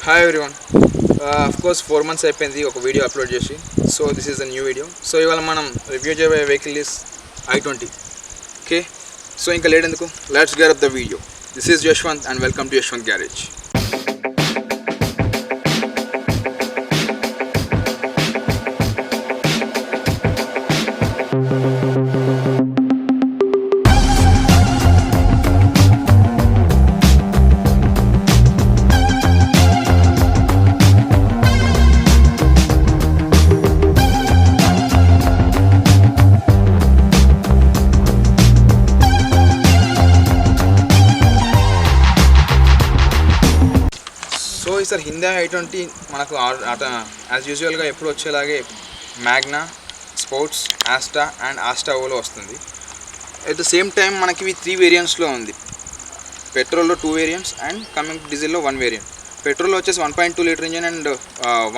Hi everyone. Of course 4 months అయిపోయింది ఒక video upload చేసి. So this is the new video. So ఇవాళ మనం రివ్యూ చేయబోయే vehicle is i20. Okay, so ఇంకా లేట్ ఎందుకు, let's get up the video. This is Yashwant and welcome to Yashwant garage. So ఈసారి Hyundai i20 మనకు యాజ్ యూజువల్గా ఎప్పుడు వచ్చేలాగే Magna, sports, Asta and Asta ఓలో వస్తుంది. అట్ ద సేమ్ టైం మనకి ఇవి 3 వేరియంట్స్లో ఉంది. పెట్రోల్లో 2 వేరియంట్స్ అండ్ కమింగ్ డీజిల్లో 1 వేరియంట్. పెట్రోల్లో వచ్చేసి 1.2 లీటర్ ఇంజన్ అండ్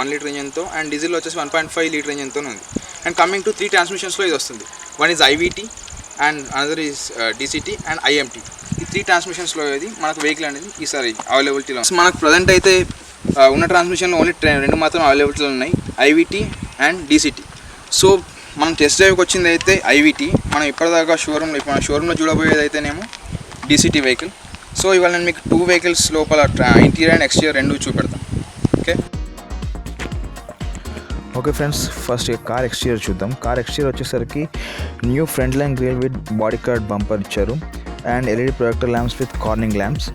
1 లీటర్ ఇంజన్తో, అండ్ డీజిల్లో వచ్చేసి 1.5 లీటర్ ఇంజన్తో ఉంది. అండ్ కమింగ్ టు 3 ట్రాన్స్మిషన్స్లో ఇది వస్తుంది. One is IVT and another is DCT and IMT. ఈ 3 ట్రాన్స్మిషన్స్లో ఇది మనకు వెహికల్ అనేది ఈసారి అవైలబిలిటీలో. మనకు ప్రజెంట్ అయితే ఉన్న ట్రాన్స్మిషన్లో ఓన్లీ 2 మాత్రం అవైలబిలిటీలో ఉన్నాయి, ఐవీటీ అండ్ డీసీటీ. సో మనం టెస్ట్ డ్రైవ్కి వచ్చింది అయితే ఐవీటీ. మనం ఇప్పటిదాకా షోరూంలో చూడబోయేది అయితేనేమో డీసీటీ వెహికల్. సో ఇవాళ నేను మీకు 2 వెహికల్స్ లోపల ఇంటీరియర్ అండ్ ఎక్స్టీరియర్ 2 చూపెడతాను. Okay friends, first car exterior చూద్దాం. కార్ ఎక్స్టీరియర్ వచ్చేసరికి new front line grille with body card bumper ఇచ్చారు and LED projector lamps with cornering lamps.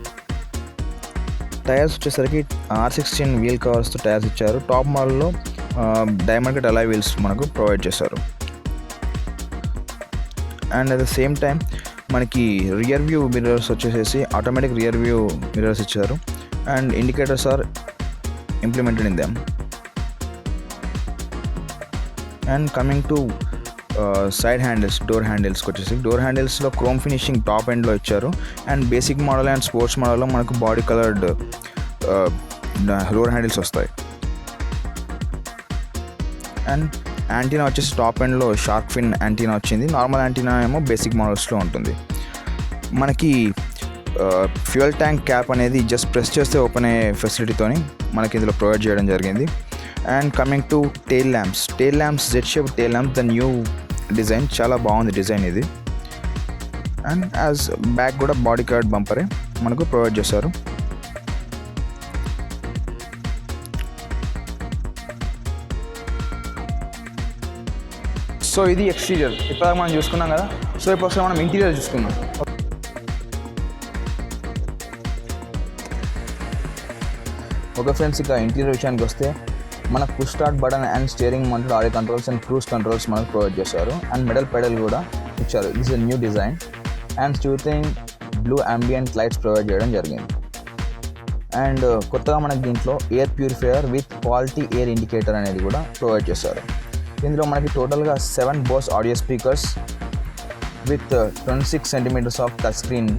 Tyres వచ్చేసరికి R16 వీల్ కవర్స్తో టైర్స్ ఇచ్చారు. టాప్ మోడల్లో diamond cut alloy wheels మనకు provide చేశారు. And at the same time మనకి rear view mirrors వచ్చేసేసి automatic rear view mirrors ఇచ్చారు and indicators are implemented in them. And coming to side handles, door హ్యాండిల్స్కి వచ్చేసి door హ్యాండిల్స్లో chrome finishing top ఎండ్లో ఇచ్చారు. And basic model and sports మోడల్లో మనకు body coloured door handles వస్తాయి. And antenna వచ్చేసి top ఎండ్లో shark ఫిన్ antenna వచ్చింది. నార్మల్ యాంటీనా ఏమో బేసిక్ మోడల్స్లో ఉంటుంది. మనకి ఫ్యూయల్ ట్యాంక్ క్యాప్ అనేది జస్ట్ ప్రెస్ చేస్తే ఓపెన్ అయ్యే ఫెసిలిటీతోని మనకి ఇందులో ప్రొవైడ్ చేయడం జరిగింది. And coming to tail lamps Z shape tail lamps, the new design, చాలా బాగుంది డిజైన్ ఇది. అండ్ యాజ్ బ్యాక్ కూడా బాడీ కార్డ్ బంపరే మనకు ప్రొవైడ్ చేశారు. సో ఇది ఎక్స్టీరియర్ ఇప్పుడు మనం చూసుకున్నాం కదా. సో ఇప్పుడు ఒకసారి మనం ఇంటీరియర్ చూసుకున్నాం. ఓకే ఫ్రెండ్స్, ఇక ఇంటీరియర్ విషయానికి వస్తే మనకు push start button and steering mounted audio controls and cruise controls మనకు ప్రొవైడ్ చేశారు. అండ్ మెటల్ పెడల్ కూడా ఇచ్చారు. This is new design. And steering blue ambient lights provide చేయడం జరిగింది. అండ్ కొత్తగా మనకి దీంట్లో air purifier with quality air indicator అనేది కూడా ప్రొవైడ్ చేశారు. ఇందులో మనకి టోటల్గా 7 Bose audio speakers with 26 centimeters of touch screen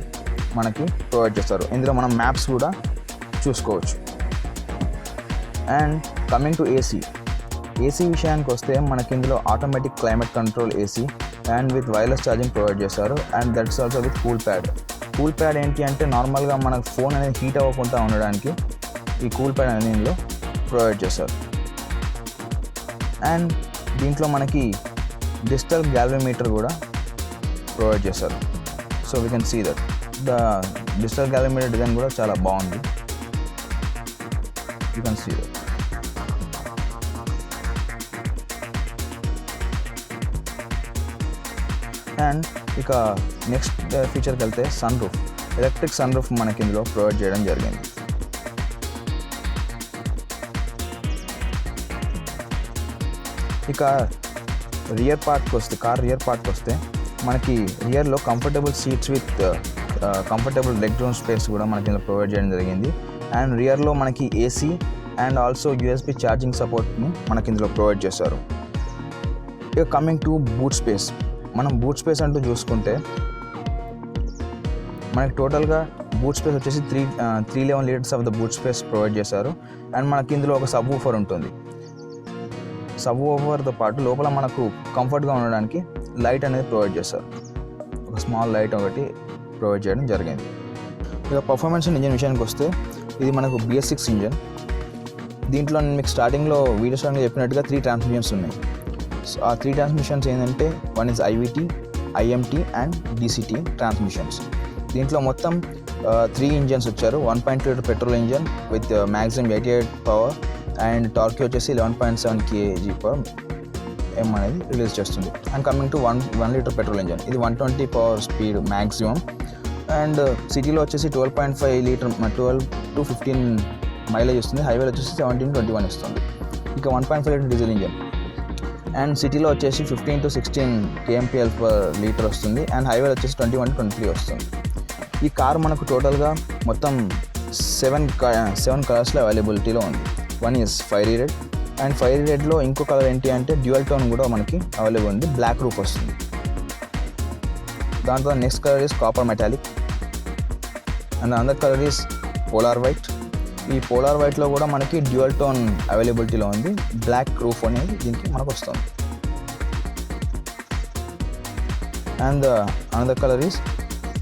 మనకి ప్రొవైడ్ చేస్తారు. ఇందులో మనం మ్యాప్స్ కూడా చూసుకోవచ్చు. అండ్ కమింగ్ టు ఏసీ విషయానికి వస్తే మనకి ఇందులో automatic climate control AC and with wireless charging provide చేశారు. And that's also with cool pad ఏంటి అంటే నార్మల్గా మనకు ఫోన్ అనేది హీట్ అవ్వకుండా ఉండడానికి ఈ కూల్ ప్యాడ్ అనేది ఇందులో ప్రొవైడ్ చేశారు. అండ్ దీంట్లో మనకి డిజిటల్ గ్యాల్వోమీటర్ కూడా ప్రొవైడ్ చేశారు. So we can see that the digital galvanometer design కూడా చాలా బాగుంది. You can see that. And ఇక నెక్స్ట్ ఫీచర్కి వెళ్తే ఎలక్ట్రిక్ సన్ రూఫ్ మనకి ఇందులో ప్రొవైడ్ చేయడం జరిగింది. ఇక కార్ రియర్ పార్ట్కి వస్తే మనకి రియర్లో comfortable seats with comfortable leg room space కూడా మనకి ఇందులో ప్రొవైడ్ చేయడం జరిగింది. అండ్ రియర్లో మనకి AC and also USB charging సపోర్ట్ని మనకి ఇందులో ప్రొవైడ్ చేశారు. ఇక కమింగ్ టు బూట్ స్పేస్, మనం బూట్ స్పేస్ అంటూ చూసుకుంటే మనకి టోటల్గా బూట్ స్పేస్ వచ్చేసి 311 litres of the boot space provide చేశారు. అండ్ మనకి ఇందులో ఒక సబ్ వూఫర్ ఉంటుంది. సబ్ వూఫర్తో పాటు లోపల మనకు కంఫర్ట్గా ఉండడానికి లైట్ అనేది ప్రొవైడ్ చేస్తారు. ఒక స్మాల్ లైట్ ఒకటి ప్రొవైడ్ చేయడం జరిగింది. ఇక పర్ఫార్మెన్స్ అండ్ ఇంజన్ విషయానికి వస్తే ఇది మనకు BS6 ఇంజన్ దీంట్లో నేను మీకు స్టార్టింగ్లో వీడియో స్టార్టింగ్లో చెప్పినట్టుగా 3 ట్రాన్స్మిషన్స్ ఉన్నాయి. సో ఆ 3 ట్రాన్స్మిషన్స్ ఏంటంటే one is IVT, IMT and DCT transmissions. దీంట్లో మొత్తం 3 ఇంజన్స్ వచ్చారు. 1.2 litre petrol engine with maximum 88 power and torque వచ్చేసి 11.7 kg/m అనేది రిలీజ్ చేస్తుంది. And coming to 1 litre petrol engine, ఇది 120 పవర్ స్పీడ్ మ్యాక్సిమం అండ్ సిటీలో వచ్చేసి 12.5 లీటర్ 12 to 15 మైలేజ్ వస్తుంది. హైవేలో వచ్చేసి 17-21 ఇస్తుంది. ఇక 1.5 లీటర్ డీజిల్ ఇంజన్ అండ్ సిటీలో వచ్చేసి 15 to 16 kmpl/లీటర్ వస్తుంది అండ్ హైవేలో వచ్చేసి 21-23 వస్తుంది. ఈ కార్ మనకు టోటల్గా మొత్తం 7 కలర్స్లో అవైలబిలిటీలో ఉంది. One is fiery red and fiery రెడ్లో ఇంకో కలర్ ఏంటి అంటే డ్యూయల్ టోన్ కూడా మనకి అవైలబుల్ ఉంది. బ్లాక్ రూఫ్ వస్తుంది. దాంతో next colour is copper metallic and అందర్ కలర్ ఈజ్ పోలార్ వైట్. ఈ పోలార్ వైట్లో కూడా మనకి డ్యూయల్ టోన్ అవైలబిలిటీలో ఉంది. బ్లాక్ రూఫ్ అనేది దీనికి మనకు వస్తుంది. And another colour is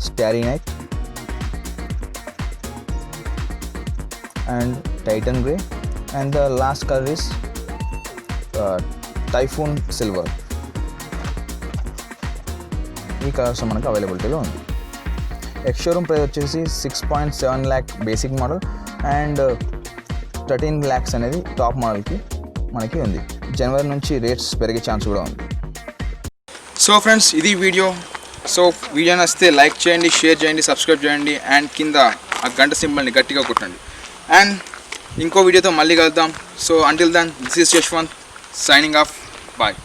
starry night and Titan grey and the last colour is typhoon silver. ఈ కలర్స్ మనకు అవైలబిలిటీలో ఉంది. ఎక్స్ షోరూమ్ ప్రైస్ వచ్చేసి 6.7 lakh basic model and 13 lakhs అనేది టాప్ మోడల్కి మనకి ఉంది. జనవరి నుంచి రేట్స్ పెరిగే ఛాన్స్ కూడా ఉంది. సో ఫ్రెండ్స్, ఇది వీడియో. సో వీడియో నచ్చితే లైక్ చేయండి, షేర్ చేయండి, సబ్స్క్రైబ్ చేయండి అండ్ కింద ఆ గంట సింబల్ని గట్టిగా కొట్టండి. అండ్ ఇంకో వీడియోతో మళ్ళీ కలుద్దాం. So until then, this is Yashwant signing off. Bye.